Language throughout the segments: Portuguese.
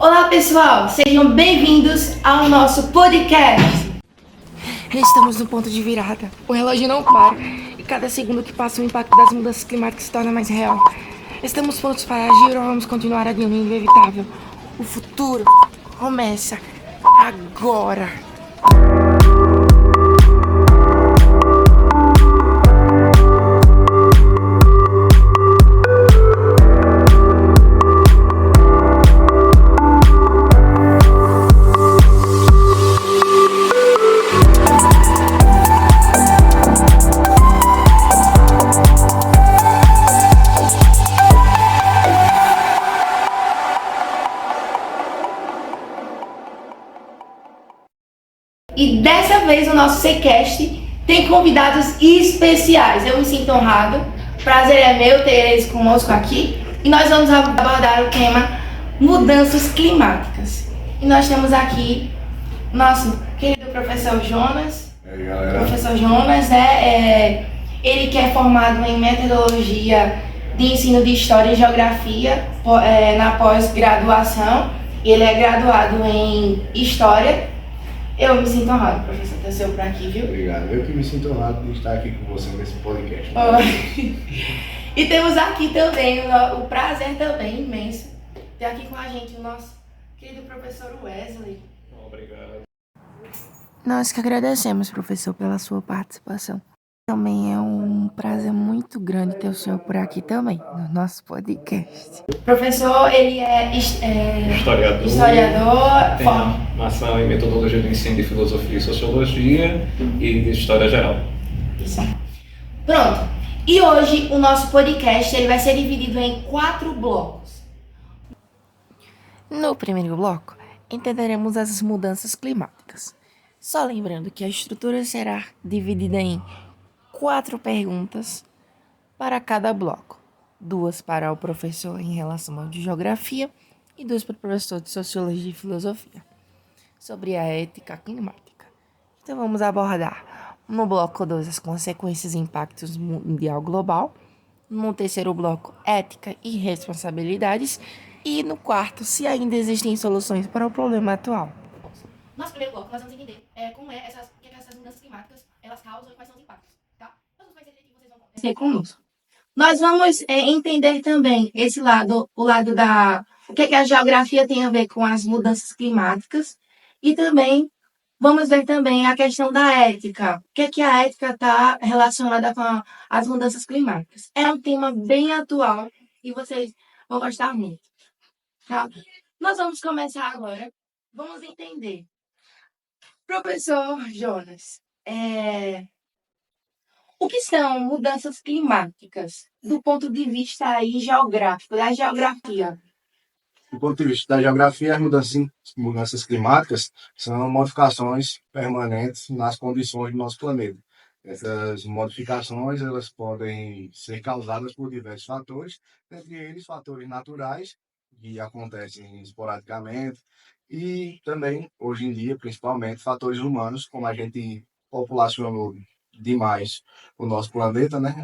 Olá pessoal, sejam bem-vindos ao nosso podcast. Estamos no ponto de virada. O relógio não para e cada segundo que passa o impacto das mudanças climáticas se torna mais real. Estamos prontos para agir ou vamos continuar adiando o inevitável? O futuro começa agora. E dessa vez o nosso Secast tem convidados especiais. Eu me sinto honrado, prazer é meu ter eles conosco aqui. E nós vamos abordar o tema mudanças climáticas. E nós temos aqui nosso querido professor Jonas. E aí, galera? Professor Jonas, ele que é formado em metodologia de ensino de História e Geografia na pós-graduação. Ele é graduado em História. Eu me sinto honrado, professor, ter o senhor por aqui, viu? Obrigado. Eu que me sinto honrado de estar aqui com você nesse podcast. E temos aqui também o prazer também imenso ter aqui com a gente o nosso querido professor Wesley. Obrigado. Nós que agradecemos, professor, pela sua participação. Também é um prazer muito grande ter o senhor por aqui também, no nosso podcast. O professor, ele é Historiador, tem formação em metodologia do ensino de filosofia e sociologia e de história geral. Isso. Pronto. E hoje o nosso podcast ele vai ser dividido em 4 blocos. No primeiro bloco, entenderemos as mudanças climáticas. Só lembrando que a estrutura será dividida em 4 perguntas para cada bloco. 2 para o professor em relação ao de geografia e 2 para o professor de sociologia e filosofia, sobre a ética climática. Então vamos abordar no bloco 2 as consequências e impactos mundial global, no terceiro bloco ética e responsabilidades e no quarto se ainda existem soluções para o problema atual. Nosso primeiro bloco nós vamos entender como o que essas mudanças climáticas elas causam e quais são os impactos, tá? Então vocês vão conhecer conosco. Nós vamos entender também esse lado, o lado o que a geografia tem a ver com as mudanças climáticas e também vamos ver também a questão da ética. O que a ética está relacionada com as mudanças climáticas. É um tema bem atual e vocês vão gostar muito. Tá? Nós vamos começar agora. Vamos entender. Professor Jonas, o que são mudanças climáticas do ponto de vista aí geográfico, da geografia? Do ponto de vista da geografia, as mudanças climáticas são modificações permanentes nas condições do nosso planeta. Essas modificações elas podem ser causadas por diversos fatores, entre eles fatores naturais, que acontecem esporadicamente, e também, hoje em dia, principalmente, fatores humanos, como a gente populacionou demais o nosso planeta, né?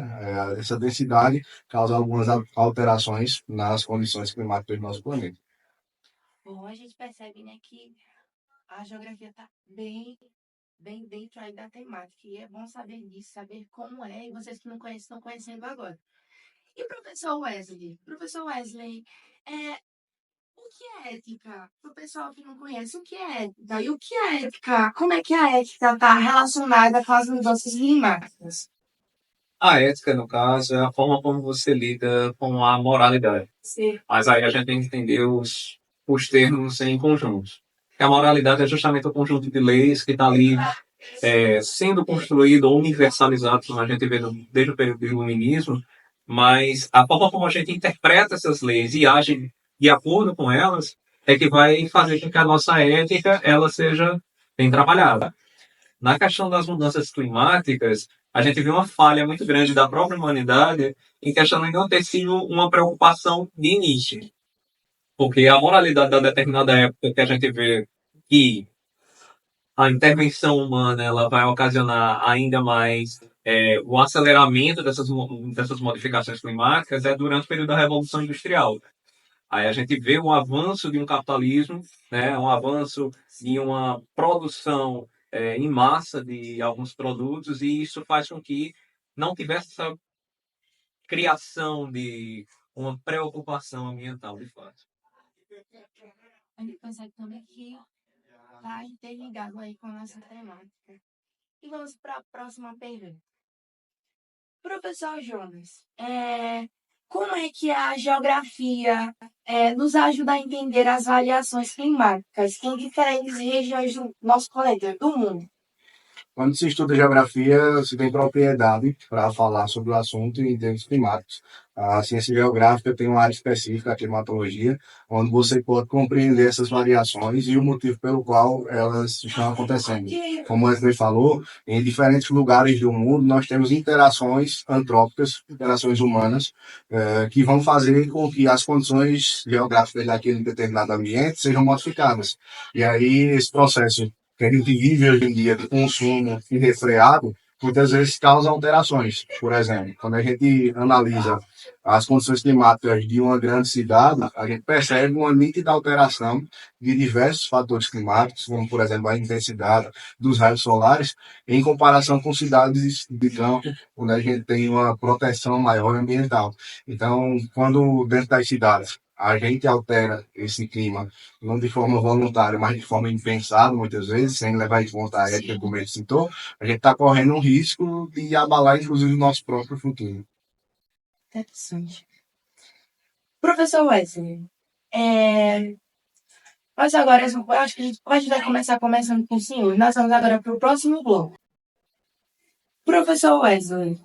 Essa densidade causa algumas alterações nas condições climáticas do nosso planeta. Bom, a gente percebe, né, que a geografia está bem dentro aí da temática, e é bom saber disso, saber como é, e vocês que não conhecem, estão conhecendo agora. E professor Wesley, o que é ética? Para o pessoal que não conhece, o que é ética? E o que é ética? Como é que a ética está relacionada com as mudanças climáticas? A ética, no caso, é a forma como você lida com a moralidade. Sim. Mas aí a gente tem que entender os termos em conjunto. A moralidade é justamente o conjunto de leis que está ali sendo construído ou universalizado, como a gente vê desde o período do iluminismo, mas a forma como a gente interpreta essas leis e age de acordo com elas é que vai fazer com que a nossa ética ela seja bem trabalhada. Na questão das mudanças climáticas, a gente vê uma falha muito grande da própria humanidade em questão de não ter sido uma preocupação de início. Porque a moralidade da determinada época que a gente vê que a intervenção humana ela vai ocasionar ainda mais o aceleramento dessas modificações climáticas é durante o período da Revolução Industrial. Aí a gente vê o avanço de um capitalismo, né, um avanço de uma produção em massa de alguns produtos, e isso faz com que não tivesse essa criação de uma preocupação ambiental, de fato. A gente percebe também que está interligado aí com a nossa temática. E vamos para a próxima pergunta. Professor Jonas, como é que a geografia nos ajuda a entender as variações climáticas em diferentes regiões do nosso planeta, do mundo? Quando se estuda geografia, se tem propriedade para falar sobre o assunto em termos climáticos. A ciência geográfica tem uma área específica, a climatologia, onde você pode compreender essas variações e o motivo pelo qual elas estão acontecendo. Como o Wesley falou, em diferentes lugares do mundo nós temos interações antrópicas, interações humanas, que vão fazer com que as condições geográficas daquele determinado ambiente sejam modificadas. E aí esse processo que a gente vive hoje em dia de consumo irrefreado, muitas vezes causa alterações. Por exemplo, quando a gente analisa as condições climáticas de uma grande cidade, a gente percebe uma nítida alteração de diversos fatores climáticos, como, por exemplo, a intensidade dos raios solares, em comparação com cidades de campo, onde a gente tem uma proteção maior ambiental. Então, quando dentro das cidades a gente altera esse clima, não de forma voluntária, mas de forma impensada, muitas vezes, sem levar em conta a ética, como ele citou, a gente está correndo um risco de abalar, inclusive, o nosso próprio futuro. Interessante. Professor Wesley, nós agora, eu acho que a gente vai começar começando com o senhor. Nós vamos agora para o próximo bloco. Professor Wesley,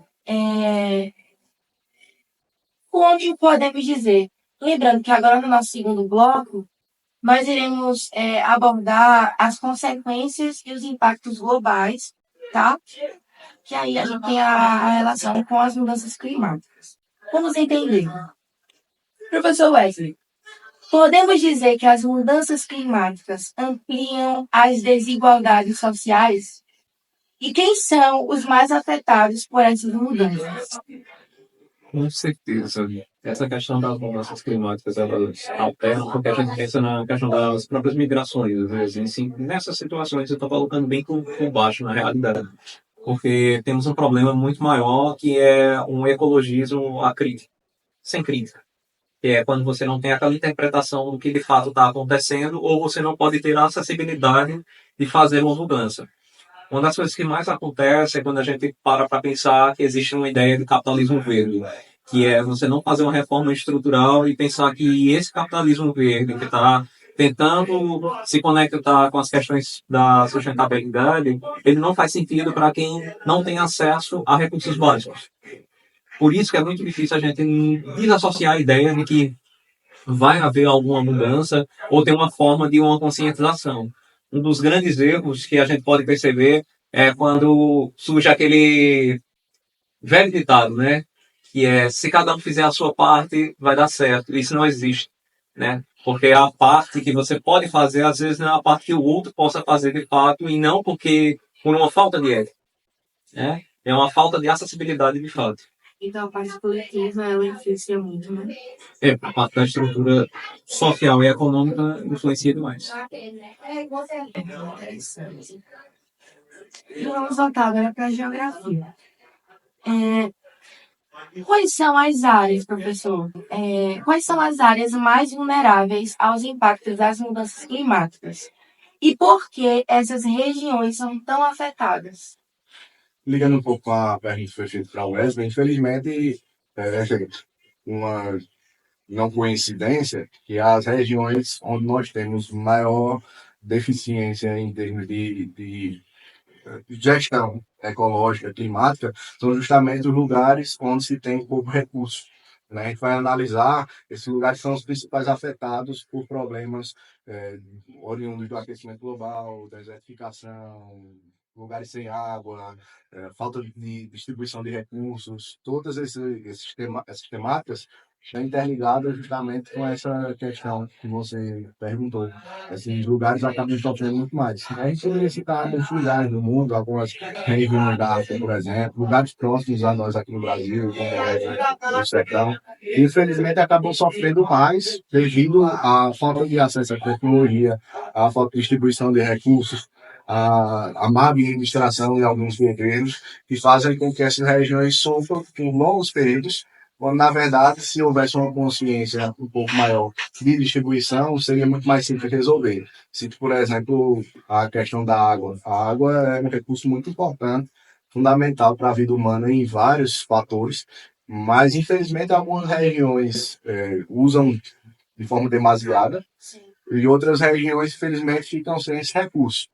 como podemos dizer? Lembrando que agora no nosso segundo bloco, nós iremos abordar as consequências e os impactos globais, tá? Que aí a gente tem a relação com as mudanças climáticas. Vamos entender. Professor Wesley, podemos dizer que as mudanças climáticas ampliam as desigualdades sociais? E quem são os mais afetados por essas mudanças? Com certeza. Essa questão das mudanças climáticas, elas alteram, porque a gente pensa na questão das próprias migrações, às vezes. Sim, nessas situações, eu estou colocando bem por baixo, na realidade. Porque temos um problema muito maior, que é um ecologismo acrítico, sem crítica. Que é quando você não tem aquela interpretação do que de fato está acontecendo, ou você não pode ter a acessibilidade de fazer uma mudança. Uma das coisas que mais acontece é quando a gente para pensar que existe uma ideia de capitalismo verde, que é você não fazer uma reforma estrutural e pensar que esse capitalismo verde que está tentando se conectar com as questões da sustentabilidade, ele não faz sentido para quem não tem acesso a recursos básicos. Por isso que é muito difícil a gente desassociar a ideia de que vai haver alguma mudança ou ter uma forma de uma conscientização. Um dos grandes erros que a gente pode perceber é quando surge aquele velho ditado, né? Que é, se cada um fizer a sua parte, vai dar certo. Isso não existe, né? Porque a parte que você pode fazer, às vezes, não é a parte que o outro possa fazer de fato, e não porque por uma falta de ética, né? É uma falta de acessibilidade de fato. Então, a parte coletiva, ela influencia muito, né? A parte da estrutura social e econômica influencia demais. Interessante. E vamos voltar agora para a geografia. Quais são as áreas, professor? Quais são as áreas mais vulneráveis aos impactos das mudanças climáticas? E por que essas regiões são tão afetadas? Ligando um pouco com a pergunta que foi feita para o Wesley, infelizmente, é uma não coincidência que as regiões onde nós temos maior deficiência em termos de gestão ecológica, climática, são justamente os lugares onde se tem pouco recurso. Né? A gente vai analisar, esses lugares são os principais afetados por problemas oriundos do aquecimento global, desertificação, lugares sem água, falta de distribuição de recursos, todas essas temáticas está interligada justamente com essa questão que você perguntou. Esses lugares acabam sofrendo muito mais. A gente poderia citar muitos lugares do mundo, algumas regiões da África, por exemplo, lugares próximos a nós aqui no Brasil, como a região do Sertão, que infelizmente acabam sofrendo mais devido à falta de acesso à tecnologia, à falta de distribuição de recursos, à má administração de alguns governos, que fazem com que essas regiões sofram por longos períodos quando, na verdade, se houvesse uma consciência um pouco maior de distribuição, seria muito mais simples resolver. Cito, por exemplo, a questão da água. A água é um recurso muito importante, fundamental para a vida humana em vários fatores, mas, infelizmente, algumas regiões usam de forma demasiada e outras regiões, infelizmente, ficam sem esse recurso.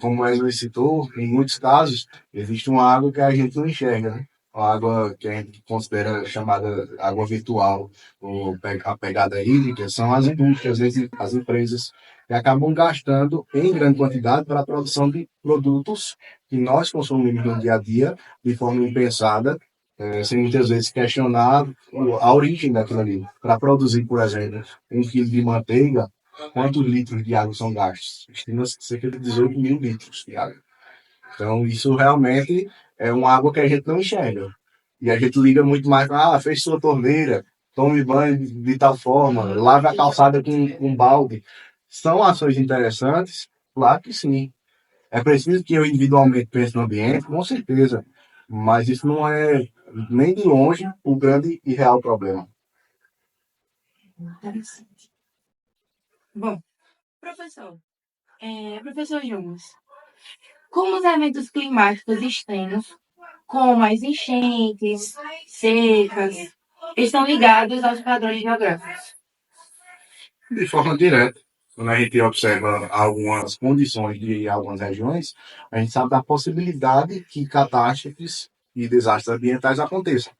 Como o Wesley citou, em muitos casos, existe uma água que a gente não enxerga, né? A água que a gente considera chamada água virtual, ou a pegada hídrica, são as indústrias, as empresas, que acabam gastando em grande quantidade para a produção de produtos que nós consumimos no dia a dia, de forma impensada, sem muitas vezes questionar a origem daquilo ali. Para produzir, por exemplo, 1 quilo de manteiga, quantos litros de água são gastos? Estima-se cerca de 18 mil litros de água. Então, isso realmente é uma água que a gente não enxerga. E a gente liga muito mais para, fez sua torneira, tome banho de tal forma, lave a calçada com um balde. São ações interessantes? Claro que sim. É preciso que eu individualmente pense no ambiente, com certeza. Mas isso não é nem de longe o grande e real problema. Interessante. Bom, professor, professor Jonas, como os eventos climáticos extremos, como as enchentes, secas, estão ligados aos padrões geográficos? De forma direta. Quando a gente observa algumas condições de algumas regiões, a gente sabe da possibilidade que catástrofes e desastres ambientais aconteçam.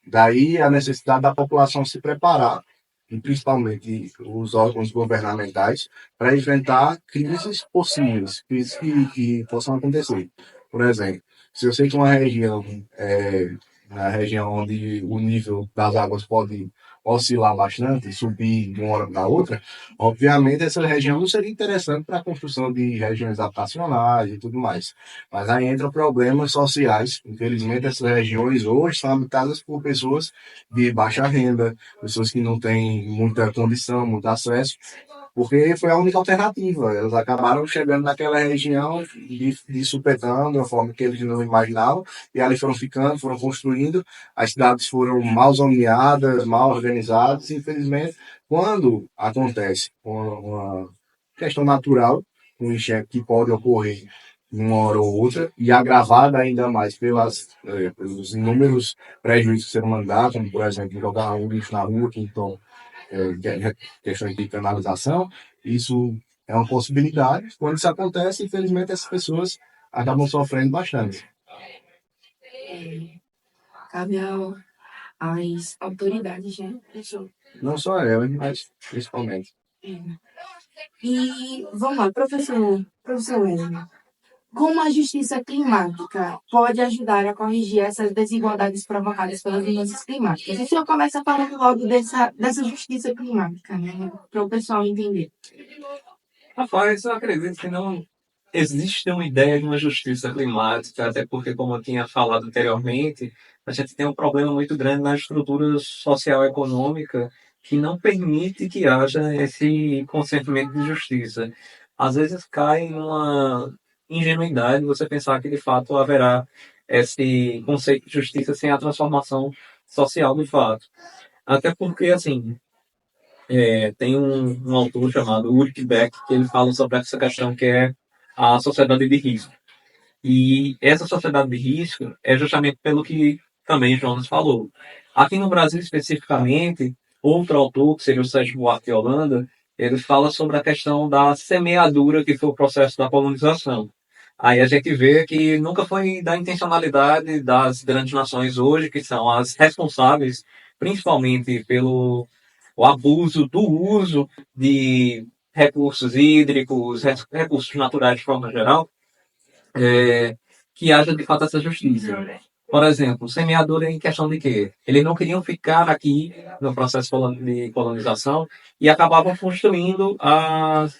Daí a necessidade da população se preparar, e principalmente os órgãos governamentais, para enfrentar crises possíveis, crises que possam acontecer. Por exemplo, se eu sei que uma região é na região onde o nível das águas pode oscilar bastante, subir de uma hora para outra, obviamente essa região não seria interessante para a construção de regiões habitacionais e tudo mais. Mas aí entram problemas sociais. Infelizmente, essas regiões hoje são habitadas por pessoas de baixa renda, pessoas que não têm muita condição, muito acesso, porque foi a única alternativa. Elas acabaram chegando naquela região de supetão, de uma forma que eles não imaginavam, e ali foram ficando, foram construindo, as cidades foram mal zoneadas, mal organizadas, e infelizmente, quando acontece uma questão natural, um enchente que pode ocorrer uma hora ou outra, e agravada ainda mais pelos inúmeros prejuízos que serão mandados, como, por exemplo, jogar um lixo na rua, que então, questões de canalização, isso é uma possibilidade. Quando isso acontece, infelizmente, essas pessoas acabam sofrendo bastante. Cabe às autoridades, né, professor? Não só elas, mas principalmente. E vamos lá, professor Wesley. Como a justiça climática pode ajudar a corrigir essas desigualdades provocadas pelas mudanças climáticas? E o senhor começa falando logo dessa justiça climática, né? Para o pessoal entender. Rapaz, eu acredito que não existe uma ideia de uma justiça climática, até porque, como eu tinha falado anteriormente, a gente tem um problema muito grande na estrutura social e econômica que não permite que haja esse consentimento de justiça. Às vezes cai numa ingenuidade você pensar que de fato haverá esse conceito de justiça sem a transformação social de fato. Até porque, assim, tem um autor chamado Ulrich Beck que ele fala sobre essa questão que é a sociedade de risco. E essa sociedade de risco é justamente pelo que também Jonas falou. Aqui no Brasil, especificamente, outro autor, que seria o Sérgio Buarque de Holanda, ele fala sobre a questão da semeadura, que foi o processo da colonização. Aí a gente vê que nunca foi da intencionalidade das grandes nações hoje, que são as responsáveis, principalmente pelo o abuso do uso de recursos hídricos, recursos naturais de forma geral, que haja de fato essa justiça. Por exemplo, semeadura em questão de quê? Eles não queriam ficar aqui no processo de colonização e acabavam construindo as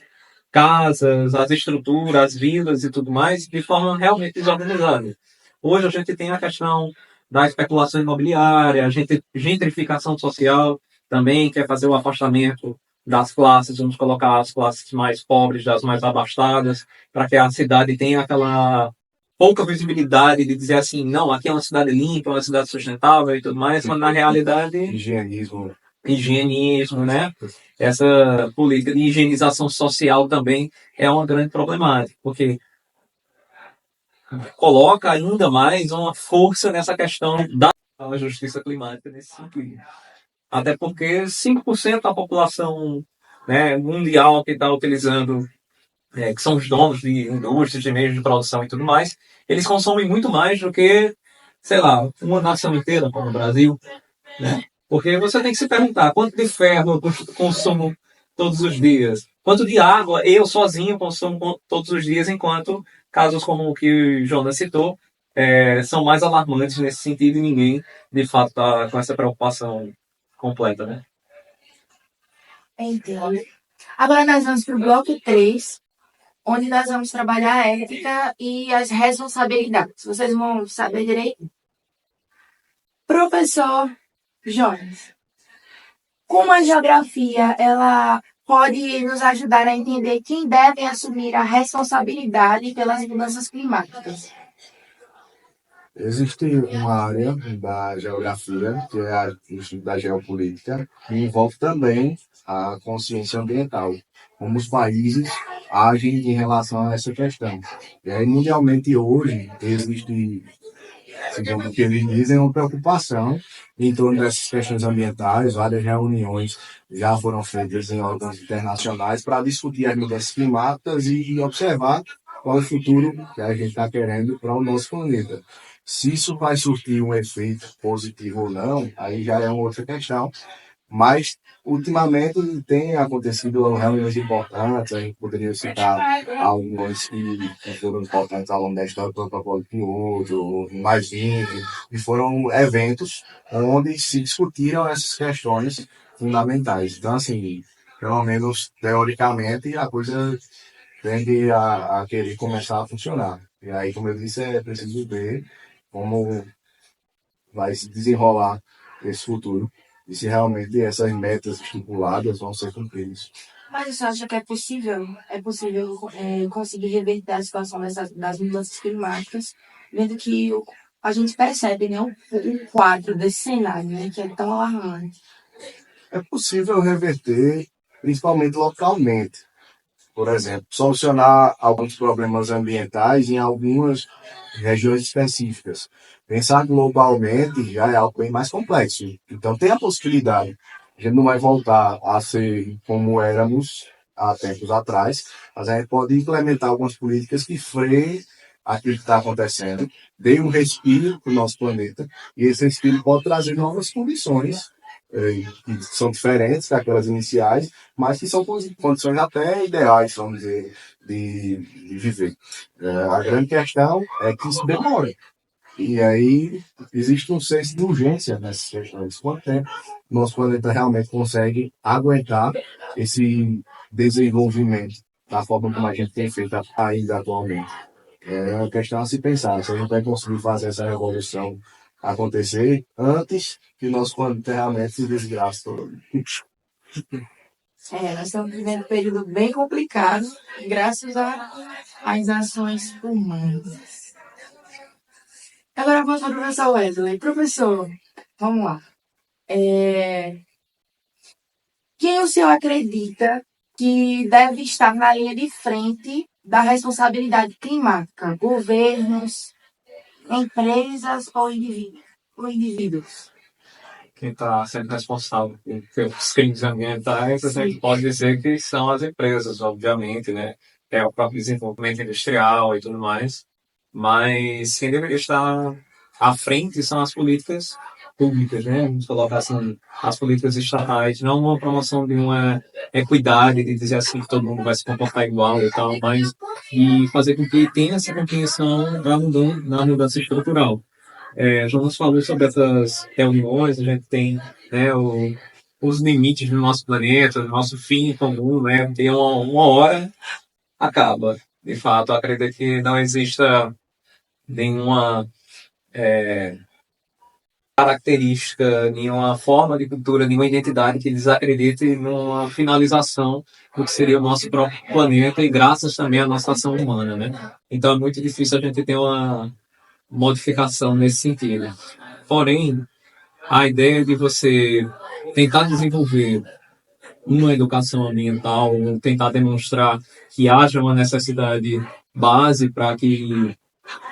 casas, as estruturas, as vilas e tudo mais de forma realmente desorganizada. Hoje a gente tem a questão da especulação imobiliária, a gentrificação social também, quer fazer o afastamento das classes, vamos colocar as classes mais pobres das mais abastadas, para que a cidade tenha aquela pouca visibilidade de dizer assim, não, aqui é uma cidade limpa, uma cidade sustentável e tudo mais, quando na realidade higienismo, né? Essa política de higienização social também é uma grande problemática, porque coloca ainda mais uma força nessa questão da justiça climática nesse sentido. Até porque 5% da população, né, mundial que está utilizando, que são os donos de indústrias, de meios de produção e tudo mais, eles consomem muito mais do que, sei lá, uma nação inteira, como o Brasil, né? Porque você tem que se perguntar quanto de ferro eu consumo todos os dias, quanto de água eu sozinho consumo todos os dias, enquanto casos como o que o Jonas citou são mais alarmantes nesse sentido e ninguém, de fato, está com essa preocupação completa, né? Entendo. Agora nós vamos para o bloco 3, onde nós vamos trabalhar a ética e as responsabilidades. Vocês vão saber direito. Professor Jonas, como a geografia ela pode nos ajudar a entender quem deve assumir a responsabilidade pelas mudanças climáticas? Existe uma área da geografia, que é o estudo da geopolítica, que envolve também a consciência ambiental, como os países agem em relação a essa questão. E aí, mundialmente hoje, existe, segundo o que eles dizem, uma preocupação em torno dessas questões ambientais. Várias reuniões já foram feitas em órgãos internacionais para discutir as mudanças climáticas e observar qual é o futuro que a gente está querendo para o nosso planeta. Se isso vai surtir um efeito positivo ou não, aí já é uma outra questão. Mas, ultimamente, tem acontecido reuniões importantes. A gente poderia citar algumas que foram importantes ao longo da história do Protocolo de Kyoto, mais 20, e foram eventos onde se discutiram essas questões fundamentais. Então, assim, pelo menos teoricamente, a coisa tende a querer começar a funcionar. E aí, como eu disse, é preciso ver como vai se desenrolar esse futuro e se realmente essas metas estipuladas vão ser cumpridas. Mas você acha que é possível conseguir reverter a situação das mudanças climáticas, vendo que a gente percebe, né, o quadro desse cenário, né, que é tão alarmante? É possível reverter, principalmente localmente. Por exemplo, solucionar alguns problemas ambientais em algumas regiões específicas. Pensar globalmente já é algo bem mais complexo. Então, tem a possibilidade. A gente não vai voltar a ser como éramos há tempos atrás, mas a gente pode implementar algumas políticas que freiem aquilo que está acontecendo, dê um respiro para o nosso planeta, e esse respiro pode trazer novas condições que são diferentes daquelas iniciais, mas que são condições até ideais, vamos dizer, de viver. A grande questão é que isso demora. E aí existe um senso de urgência nessas questões. Quanto tempo nosso planeta realmente consegue aguentar esse desenvolvimento da forma como a gente tem feito ainda atualmente? É uma questão a se pensar. Se a gente vai conseguir fazer essa revolução acontecer antes que o nosso planeta realmente se desgrace todo. Nós estamos vivendo um período bem complicado, graças às ações humanas. Agora vamos para o professor Wesley. Professor, vamos lá. Quem o senhor acredita que deve estar na linha de frente da responsabilidade climática? Governos, empresas ou indivíduos? Quem está sendo responsável pelos crimes ambientais, a gente pode dizer que são as empresas, obviamente, né? É o próprio desenvolvimento industrial e tudo mais. Mas quem deveria estar à frente são as políticas públicas, né? Vamos colocar assim, as políticas estatais, não uma promoção de uma equidade, de dizer assim que todo mundo vai se comportar igual e tal, mas de fazer com que tenha essa compreensão na mudança estrutural. Jonas falou sobre essas reuniões, a gente tem, né, os limites do nosso planeta, do nosso fim comum, né? Tem uma hora, acaba. De fato, eu acredito que não exista nenhuma característica, nenhuma forma de cultura, nenhuma identidade que desacredite numa finalização do que seria o nosso próprio planeta e graças também à nossa ação humana, né? Então é muito difícil a gente ter uma modificação nesse sentido. Porém, a ideia de você tentar desenvolver uma educação ambiental, ou tentar demonstrar que haja uma necessidade base para que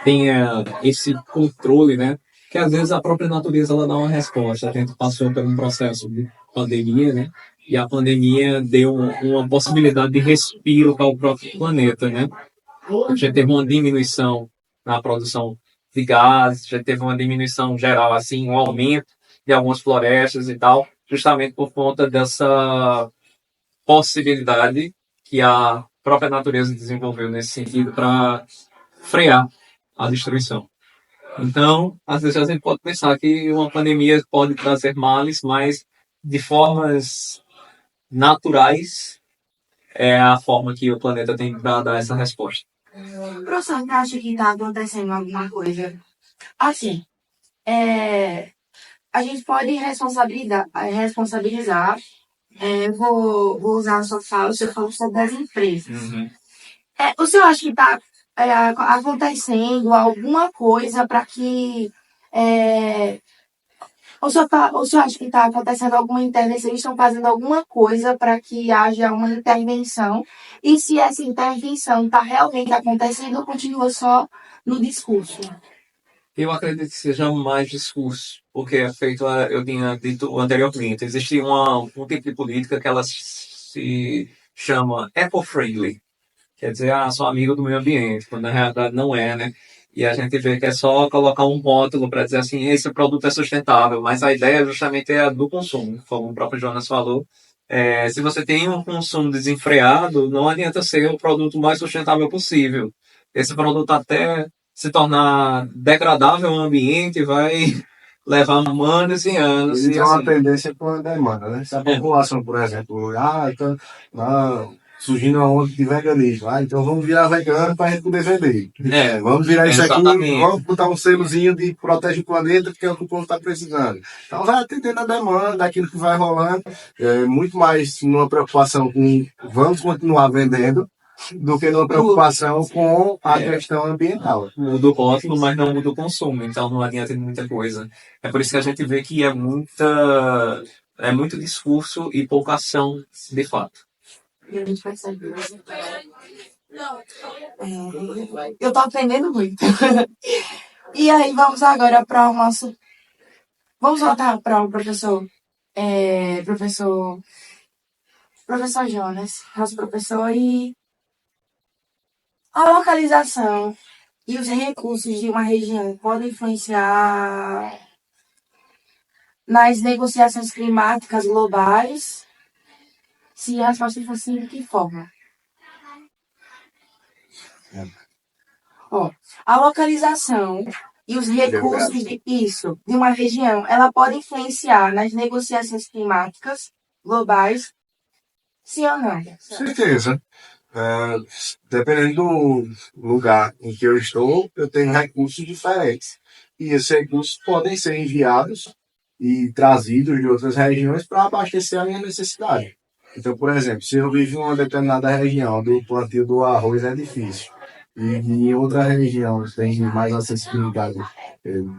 tenha esse controle, né? Que às vezes a própria natureza ela dá uma resposta. A gente passou por um processo de pandemia, né? E a pandemia deu uma possibilidade de respiro para o próprio planeta, né? A gente teve uma diminuição na produção de gases, já teve uma diminuição geral, assim, um aumento de algumas florestas e tal, justamente por conta dessa possibilidade que a própria natureza desenvolveu nesse sentido para frear a destruição. Então, às vezes a gente pode pensar que uma pandemia pode trazer males, mas de formas naturais é a forma que o planeta tem para dar essa resposta. Professor, você acha que está acontecendo alguma coisa? Assim, a gente pode responsabilizar. Vou usar a sua fala, você falou sobre as empresas. O senhor acha que está acontecendo alguma coisa para que. O senhor acha que está acontecendo alguma intervenção? Eles estão fazendo alguma coisa para que haja uma intervenção? E se essa intervenção está realmente acontecendo ou continua só no discurso? Eu acredito que seja mais discurso, porque é feito, eu tinha dito anteriormente, existe um tipo de política que ela se chama eco-friendly, quer dizer, sou amigo do meio ambiente, quando na realidade não é, né? E a gente vê que é só colocar um rótulo para dizer assim, esse produto é sustentável, mas a ideia justamente é a do consumo, como o próprio Jonas falou. Se você tem um consumo desenfreado, não adianta ser o produto mais sustentável possível. Esse produto até se tornar degradável ao ambiente vai levar anos e anos. Ele E tem uma assim, tendência para a demanda, né? Se a população, por exemplo, então, surgindo uma onda de veganismo, então vamos virar vegano para a gente poder vender. Vamos virar isso aqui, vamos botar um selozinho de protege o planeta, porque é o que o povo está precisando. Então vai atendendo a demanda, daquilo que vai rolando, muito mais numa preocupação com vamos continuar vendendo, do que numa preocupação com a questão ambiental. Muda o rótulo, mas não muda o consumo, então não adianta muita coisa. É por isso que a gente vê que é muito discurso e pouca ação de fato. E a gente percebe. Eu tô aprendendo muito. E aí, vamos agora para o nosso. Vamos voltar para o professor. Professor Jonas, nosso professor, e a localização e os recursos de uma região podem influenciar nas negociações climáticas globais? Se a resposta for sim, de que forma? A localização e os recursos de uma região, ela pode influenciar nas negociações climáticas globais, sim ou não? Certeza. Dependendo do lugar em que eu estou, eu tenho recursos diferentes. E esses recursos podem ser enviados e trazidos de outras regiões para abastecer a minha necessidade. Então, por exemplo, se eu vivo em uma determinada região, do plantio do arroz é difícil, e em outra região tem mais acessibilidade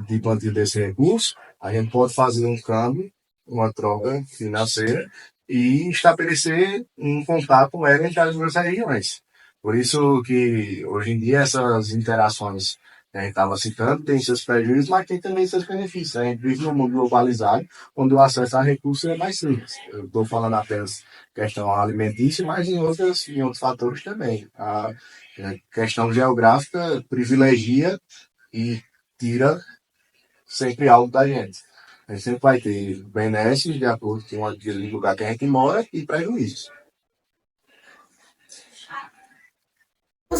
de plantio desse recurso, a gente pode fazer um câmbio, uma troca financeira, e estabelecer um contato entre as duas regiões. Por isso que, hoje em dia, essas interações que a gente estava citando têm seus prejuízos, mas tem também seus benefícios. A gente vive num mundo globalizado, onde o acesso a recursos é mais simples. Eu estou falando apenas questão alimentícia, mas em outros fatores também. A questão geográfica privilegia e tira sempre algo da gente. A gente sempre vai ter benesses de acordo com aquele lugar que a gente mora e prejuízos.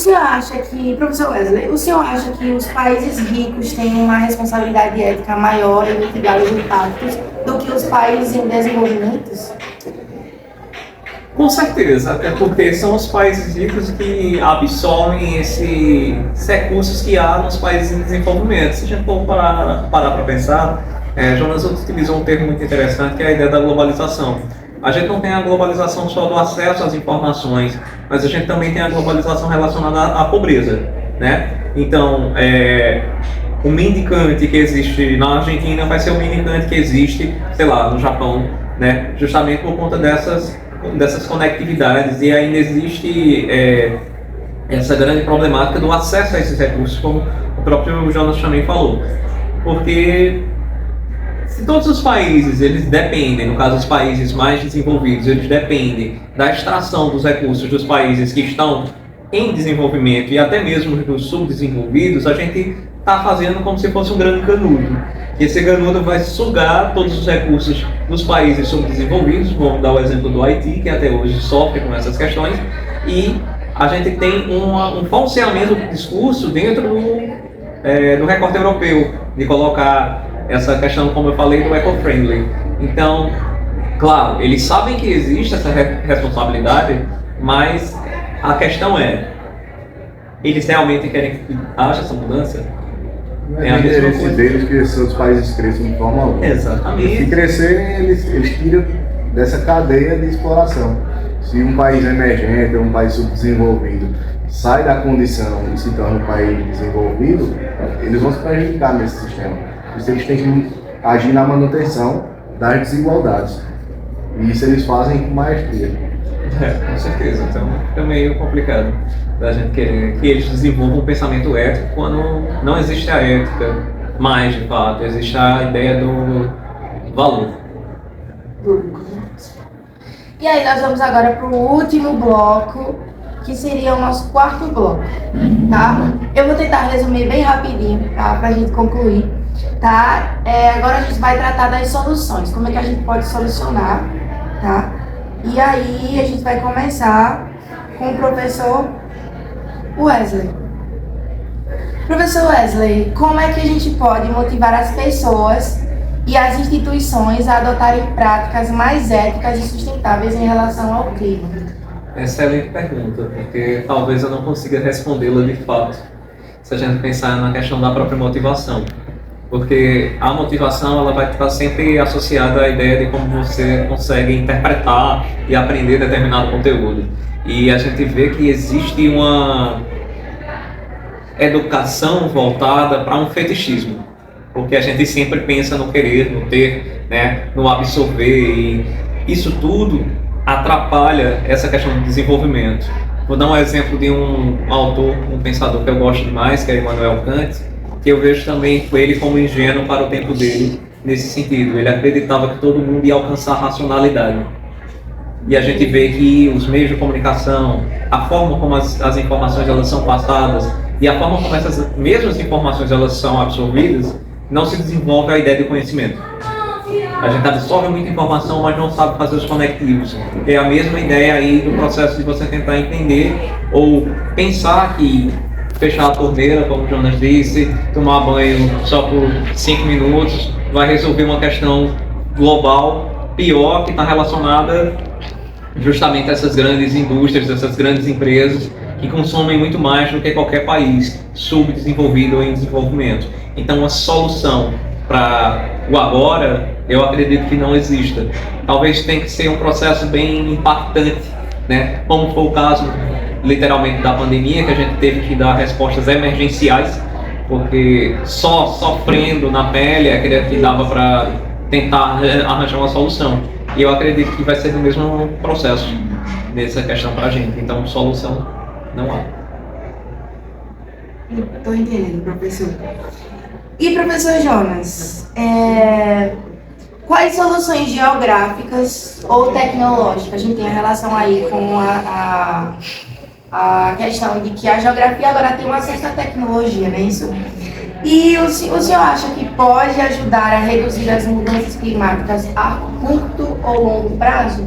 senhor acha que, professor Wesley, o senhor acha que os países ricos têm uma responsabilidade ética maior em mitigar os impactos do que os países em desenvolvimento? Com certeza, até porque são os países ricos que absorvem esses recursos que há nos países em desenvolvimento. Se a gente for parar para pensar, Jonas utilizou um termo muito interessante, que é a ideia da globalização. A gente não tem a globalização só do acesso às informações, mas a gente também tem a globalização relacionada à pobreza, né? Então, o mendicante que existe na Argentina vai ser o mendicante que existe, sei lá, no Japão, né? Justamente por conta dessas conectividades, e ainda existe essa grande problemática do acesso a esses recursos, como o próprio Jonas também falou. Porque se todos os países, eles dependem, no caso os países mais desenvolvidos, eles dependem da extração dos recursos dos países que estão em desenvolvimento e até mesmo dos subdesenvolvidos, a gente está fazendo como se fosse um grande canudo. E esse canudo vai sugar todos os recursos dos países subdesenvolvidos, vamos dar o exemplo do Haiti, que até hoje sofre com essas questões, e a gente tem um falseamento do discurso dentro do recorte europeu, de colocar essa questão, como eu falei, do eco-friendly. Então, claro, eles sabem que existe essa responsabilidade, mas a questão é, eles realmente querem que haja essa mudança? É o interesse deles que seus países cresçam de forma alguma. Exatamente. Se crescerem, eles tiram dessa cadeia de exploração. Se um país emergente ou um país subdesenvolvido sai da condição e se torna um país desenvolvido, eles vão se prejudicar nesse sistema. Por isso eles têm que agir na manutenção das desigualdades. E isso eles fazem com maestria. Com certeza. Então é meio complicado da gente querer que eles desenvolvam um pensamento ético quando não existe a ética mais, de fato, existe a ideia do valor. E aí nós vamos agora para o último bloco, que seria o nosso quarto bloco, tá? Eu vou tentar resumir bem rapidinho, tá? Para a gente concluir, tá? Agora a gente vai tratar das soluções, como é que a gente pode solucionar, tá? E aí a gente vai começar com o professor Wesley. Professor Wesley, como é que a gente pode motivar as pessoas e as instituições a adotarem práticas mais éticas e sustentáveis em relação ao clima? Excelente pergunta, porque talvez eu não consiga respondê-la de fato, se a gente pensar na questão da própria motivação. Porque a motivação ela vai estar sempre associada à ideia de como você consegue interpretar e aprender determinado conteúdo. E a gente vê que existe uma educação voltada para um fetichismo. Porque a gente sempre pensa no querer, no ter, né, no absorver, e isso tudo atrapalha essa questão do desenvolvimento. Vou dar um exemplo de um autor, um pensador que eu gosto demais, que é Immanuel Kant, que eu vejo também ele como ingênuo para o tempo dele nesse sentido. Ele acreditava que todo mundo ia alcançar a racionalidade. E a gente vê que os meios de comunicação, a forma como as informações elas são passadas e a forma como essas mesmas informações elas são absorvidas, não se desenvolve a ideia de conhecimento. A gente absorve muita informação, mas não sabe fazer os conectivos. É a mesma ideia aí do processo de você tentar entender ou pensar que fechar a torneira, como o Jonas disse, tomar banho só por 5 minutos, vai resolver uma questão global pior que está relacionada justamente a essas grandes indústrias, essas grandes empresas que consomem muito mais do que qualquer país subdesenvolvido ou em desenvolvimento. Então a solução para o agora, eu acredito que não exista. Talvez tenha que ser um processo bem impactante, né? Como foi o caso literalmente da pandemia, que a gente teve que dar respostas emergenciais, porque só sofrendo na pele é que dava para tentar arranjar uma solução. E eu acredito que vai ser o mesmo processo nessa questão para a gente. Então, solução não há. Estou entendendo, professor. E, professor Jonas, quais soluções geográficas ou tecnológicas a gente tem em relação aí com a questão de que a geografia agora tem uma certa tecnologia, não é isso? E o senhor acha que pode ajudar a reduzir as mudanças climáticas a curto ou longo prazo?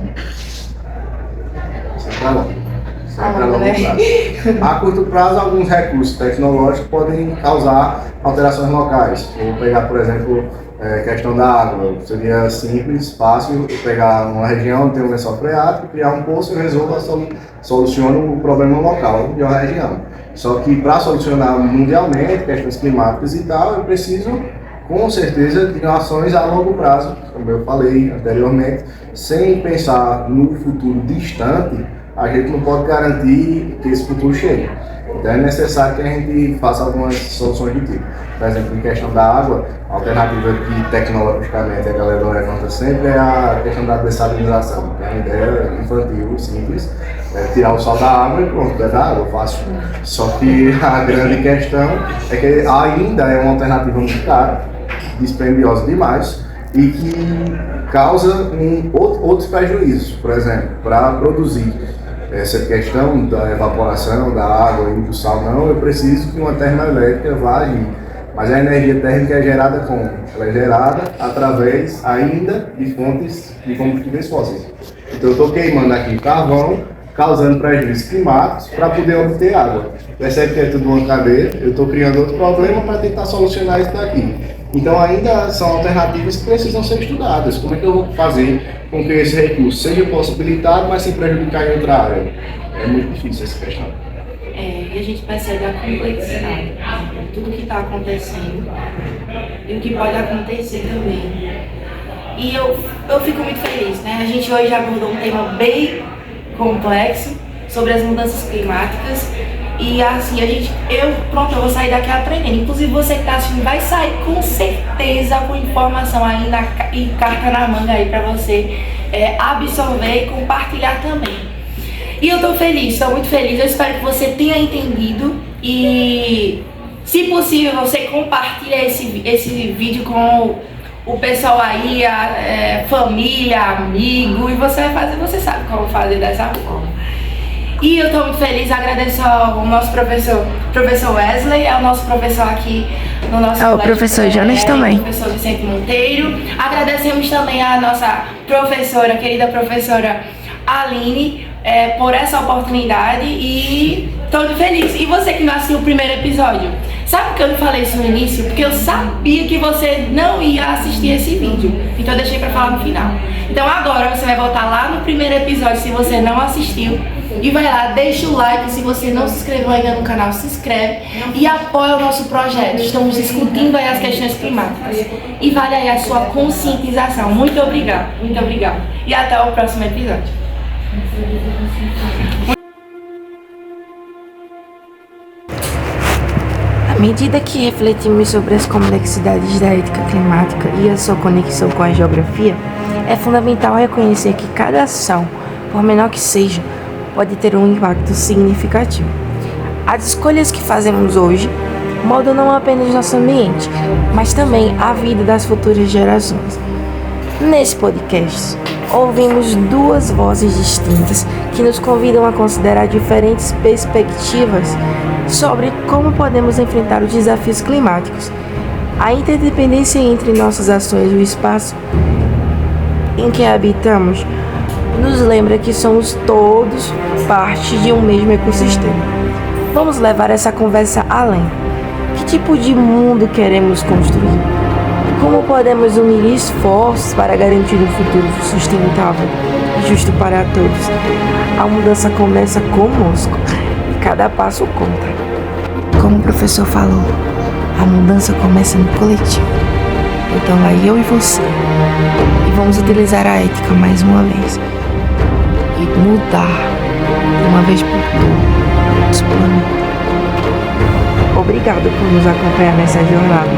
Sempre a longo prazo. A curto prazo, alguns recursos tecnológicos podem causar alterações locais. Vou pegar, por exemplo, questão da água. Seria simples, fácil, pegar uma região, ter um lençol freático, criar um poço e resolva, soluciona o problema local de uma região. Só que para solucionar mundialmente, questões climáticas e tal, eu preciso, com certeza, de ações a longo prazo, como eu falei anteriormente, sem pensar no futuro distante, a gente não pode garantir que esse futuro chegue. Então é necessário que a gente faça algumas soluções do tipo. Por exemplo, em questão da água, a alternativa que tecnologicamente a galera levanta sempre é a questão da dessalinização, que é uma ideia infantil, simples, tirar o sal da água e pronto, é da água, fácil. Só que a grande questão é que ainda é uma alternativa muito cara, dispendiosa demais e que causa outros prejuízos. Por exemplo, para produzir essa questão da evaporação da água e do sal, não, eu preciso que uma termoelétrica vá agir. Mas a energia térmica é gerada como? Ela é gerada através ainda de fontes de combustíveis fósseis. Então eu estou queimando aqui carvão, causando prejuízos climáticos para poder obter água. Percebe que é tudo uma cadeia, eu estou criando outro problema para tentar solucionar isso daqui. Então ainda são alternativas que precisam ser estudadas. Como é que eu vou fazer com que esse recurso seja possibilitado, mas sem prejudicar em outra área? É muito difícil essa questão. E a gente percebe a complexidade, tudo que está acontecendo e o que pode acontecer também. E eu fico muito feliz, né? A gente hoje abordou um tema bem complexo sobre as mudanças climáticas. E assim, eu vou sair daqui aprendendo. Inclusive você que está assistindo vai sair com certeza com informação aí e carta na manga aí para você absorver e compartilhar também. E eu estou feliz, estou muito feliz. Eu espero que você tenha entendido e, se possível, você compartilha esse vídeo com o pessoal aí, família, amigo, e você sabe como fazer dessa forma. E eu estou muito feliz, agradeço ao nosso professor Wesley, ao nosso professor aqui no nosso o professor Jonas também. O professor Vicente Monteiro. Agradecemos também a nossa professora, querida professora Aline, por essa oportunidade e estou muito feliz. E você que não assistiu o primeiro episódio, sabe por que eu não falei isso no início? Porque eu sabia que você não ia assistir esse vídeo, então eu deixei para falar no final. Então agora você vai voltar lá no primeiro episódio se você não assistiu e vai lá, deixa o like. Se você não se inscreveu ainda no canal, se inscreve e apoia o nosso projeto. Estamos discutindo aí as questões climáticas e vale aí a sua conscientização. Muito obrigada, e até o próximo episódio. À medida que refletimos sobre as complexidades da ética climática e a sua conexão com a geografia, é fundamental reconhecer que cada ação, por menor que seja, pode ter um impacto significativo. As escolhas que fazemos hoje moldam não apenas nosso ambiente, mas também a vida das futuras gerações. Nesse podcast, ouvimos duas vozes distintas que nos convidam a considerar diferentes perspectivas sobre como podemos enfrentar os desafios climáticos. A interdependência entre nossas ações e o espaço em que habitamos nos lembra que somos todos parte de um mesmo ecossistema. Vamos levar essa conversa além. Que tipo de mundo queremos construir? Como podemos unir esforços para garantir um futuro sustentável e justo para todos? A mudança começa conosco e cada passo conta. Como o professor falou, a mudança começa no coletivo. Então vai eu e você. E vamos utilizar a ética mais uma vez. E mudar de uma vez por todas o planeta. Obrigado por nos acompanhar nessa jornada.